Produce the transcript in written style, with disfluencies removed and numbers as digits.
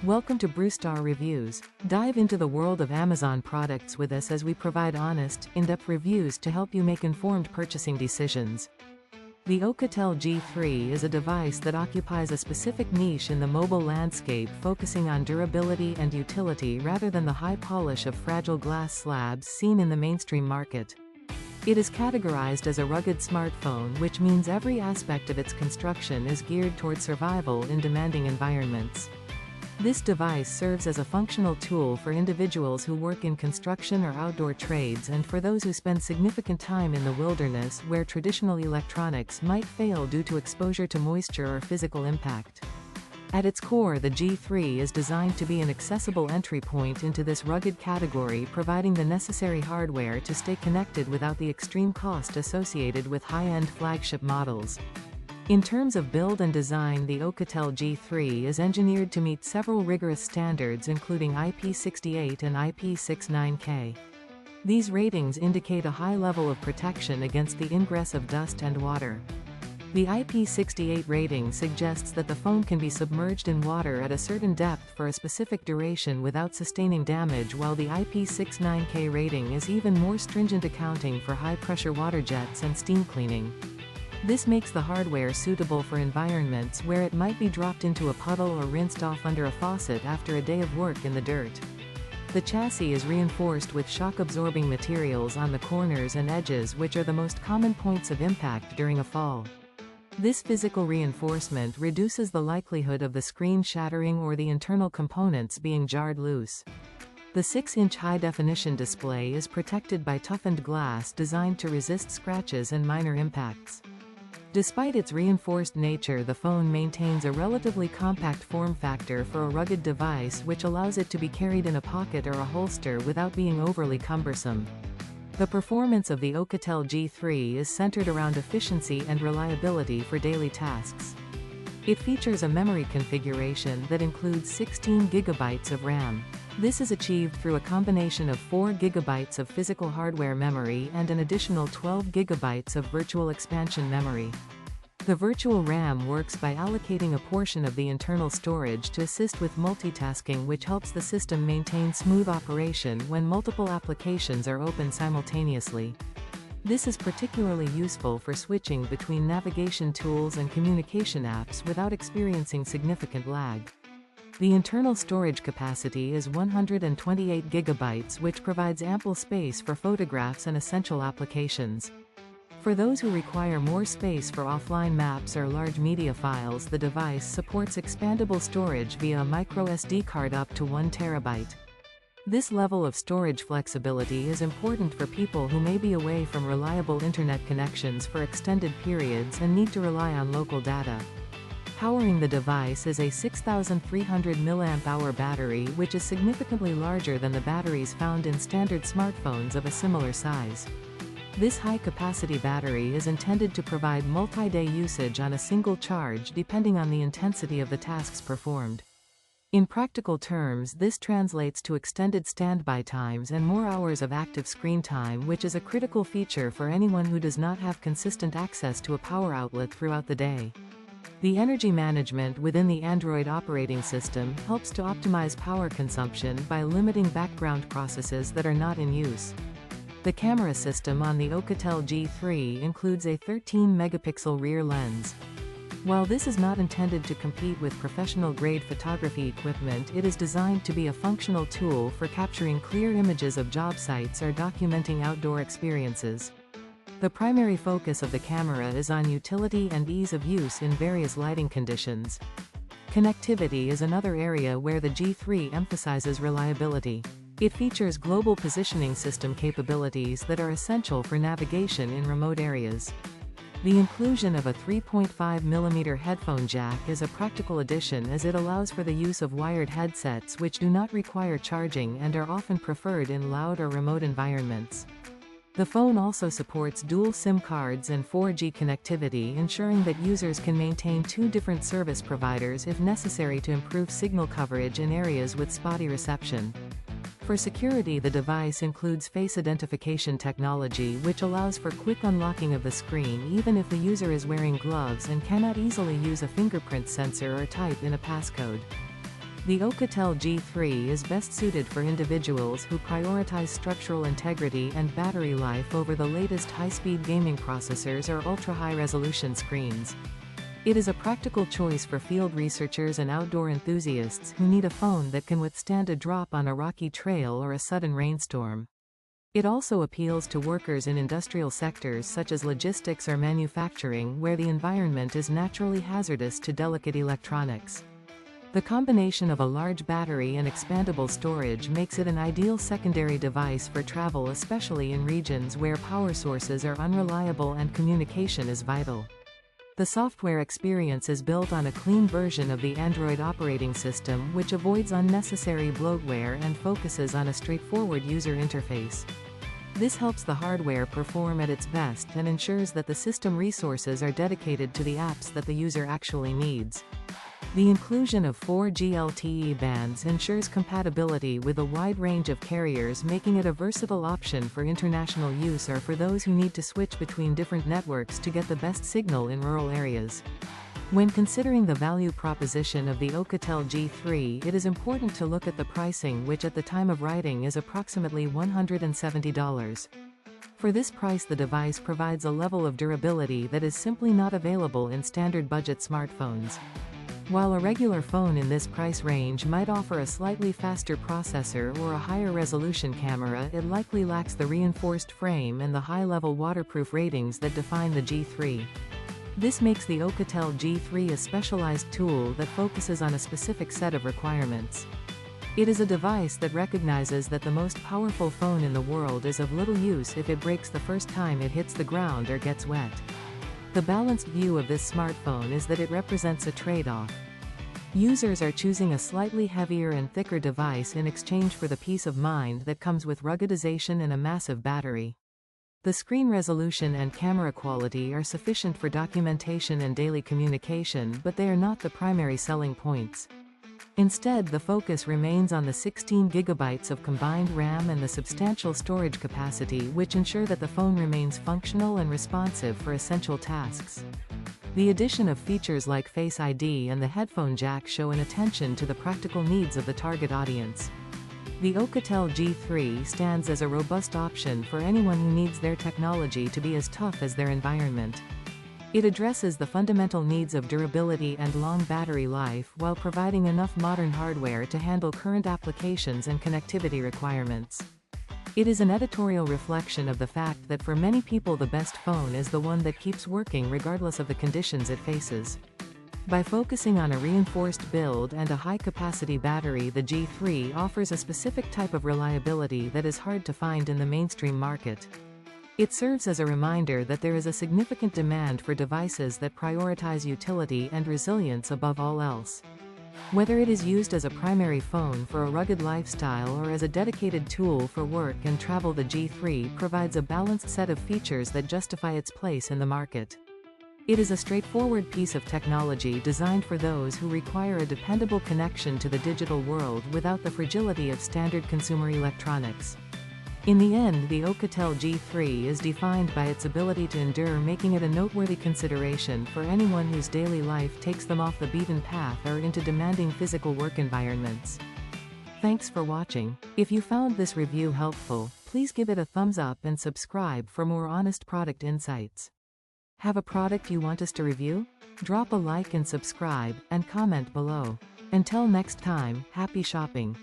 Welcome to Brewstar Reviews. Dive into the world of Amazon products with us as we provide honest, in-depth reviews to help you make informed purchasing decisions. The OUKITEL G5 is a device that occupies a specific niche in the mobile landscape, focusing on durability and utility rather than the high polish of fragile glass slabs seen in the mainstream market. It is categorized as a rugged smartphone, which means every aspect of its construction is geared toward survival in demanding environments. This device serves as a functional tool for individuals who work in construction or outdoor trades, and for those who spend significant time in the wilderness where traditional electronics might fail due to exposure to moisture or physical impact. At its core, the G5 is designed to be an accessible entry point into this rugged category, providing the necessary hardware to stay connected without the extreme cost associated with high-end flagship models. In terms of build and design, the OUKITEL G5 is engineered to meet several rigorous standards including IP68 and IP69K. These ratings indicate a high level of protection against the ingress of dust and water. The IP68 rating suggests that the phone can be submerged in water at a certain depth for a specific duration without sustaining damage, while the IP69K rating is even more stringent, accounting for high-pressure water jets and steam cleaning. This makes the hardware suitable for environments where it might be dropped into a puddle or rinsed off under a faucet after a day of work in the dirt. The chassis is reinforced with shock-absorbing materials on the corners and edges, which are the most common points of impact during a fall. This physical reinforcement reduces the likelihood of the screen shattering or the internal components being jarred loose. The 6-inch high-definition display is protected by toughened glass designed to resist scratches and minor impacts. Despite its reinforced nature, the phone maintains a relatively compact form factor for a rugged device, which allows it to be carried in a pocket or a holster without being overly cumbersome. The performance of the OUKITEL G5 is centered around efficiency and reliability for daily tasks. It features a memory configuration that includes 16 GB of RAM. This is achieved through a combination of 4 GB of physical hardware memory and an additional 12 GB of virtual expansion memory. The virtual RAM works by allocating a portion of the internal storage to assist with multitasking, which helps the system maintain smooth operation when multiple applications are open simultaneously. This is particularly useful for switching between navigation tools and communication apps without experiencing significant lag. The internal storage capacity is 128 GB, which provides ample space for photographs and essential applications. For those who require more space for offline maps or large media files, the device supports expandable storage via a microSD card up to 1 TB. This level of storage flexibility is important for people who may be away from reliable internet connections for extended periods and need to rely on local data. Powering the device is a 6,300 mAh battery, which is significantly larger than the batteries found in standard smartphones of a similar size. This high-capacity battery is intended to provide multi-day usage on a single charge, depending on the intensity of the tasks performed. In practical terms, this translates to extended standby times and more hours of active screen time, which is a critical feature for anyone who does not have consistent access to a power outlet throughout the day. The energy management within the Android operating system helps to optimize power consumption by limiting background processes that are not in use. The camera system on the OUKITEL G5 includes a 13-megapixel rear lens. While this is not intended to compete with professional-grade photography equipment, it is designed to be a functional tool for capturing clear images of job sites or documenting outdoor experiences. The primary focus of the camera is on utility and ease of use in various lighting conditions. Connectivity is another area where the G5 emphasizes reliability. It features global positioning system capabilities that are essential for navigation in remote areas. The inclusion of a 3.5mm headphone jack is a practical addition, as it allows for the use of wired headsets which do not require charging and are often preferred in loud or remote environments. The phone also supports dual SIM cards and 4G connectivity, ensuring that users can maintain 2 different service providers if necessary to improve signal coverage in areas with spotty reception. For security, the device includes face identification technology, which allows for quick unlocking of the screen even if the user is wearing gloves and cannot easily use a fingerprint sensor or type in a passcode. The OUKITEL G5 is best suited for individuals who prioritize structural integrity and battery life over the latest high-speed gaming processors or ultra-high-resolution screens. It is a practical choice for field researchers and outdoor enthusiasts who need a phone that can withstand a drop on a rocky trail or a sudden rainstorm. It also appeals to workers in industrial sectors such as logistics or manufacturing, where the environment is naturally hazardous to delicate electronics. The combination of a large battery and expandable storage makes it an ideal secondary device for travel, especially in regions where power sources are unreliable and communication is vital. The software experience is built on a clean version of the Android operating system, which avoids unnecessary bloatware and focuses on a straightforward user interface. This helps the hardware perform at its best and ensures that the system resources are dedicated to the apps that the user actually needs. The inclusion of 4G LTE bands ensures compatibility with a wide range of carriers, making it a versatile option for international use or for those who need to switch between different networks to get the best signal in rural areas. When considering the value proposition of the OUKITEL G5, it is important to look at the pricing, which at the time of writing is approximately $170. For this price, the device provides a level of durability that is simply not available in standard budget smartphones. While a regular phone in this price range might offer a slightly faster processor or a higher resolution camera, it likely lacks the reinforced frame and the high-level waterproof ratings that define the G5. This makes the OUKITEL G5 a specialized tool that focuses on a specific set of requirements. It is a device that recognizes that the most powerful phone in the world is of little use if it breaks the first time it hits the ground or gets wet. The balanced view of this smartphone is that it represents a trade-off. Users are choosing a slightly heavier and thicker device in exchange for the peace of mind that comes with ruggedization and a massive battery. The screen resolution and camera quality are sufficient for documentation and daily communication, but they are not the primary selling points. Instead, the focus remains on the 16 GB of combined RAM and the substantial storage capacity, which ensure that the phone remains functional and responsive for essential tasks. The addition of features like Face ID and the headphone jack show an attention to the practical needs of the target audience. The OUKITEL G5 stands as a robust option for anyone who needs their technology to be as tough as their environment. It addresses the fundamental needs of durability and long battery life while providing enough modern hardware to handle current applications and connectivity requirements. It is an editorial reflection of the fact that for many people the best phone is the one that keeps working regardless of the conditions it faces. By focusing on a reinforced build and a high-capacity battery, the G5 offers a specific type of reliability that is hard to find in the mainstream market. It serves as a reminder that there is a significant demand for devices that prioritize utility and resilience above all else. Whether it is used as a primary phone for a rugged lifestyle or as a dedicated tool for work and travel, the G5 provides a balanced set of features that justify its place in the market. It is a straightforward piece of technology designed for those who require a dependable connection to the digital world without the fragility of standard consumer electronics. In the end, the OUKITEL G5 is defined by its ability to endure, making it a noteworthy consideration for anyone whose daily life takes them off the beaten path or into demanding physical work environments. Thanks for watching. If you found this review helpful, please give it a thumbs up and subscribe for more honest product insights. Have a product you want us to review? Drop a like and subscribe, and comment below. Until next time, happy shopping.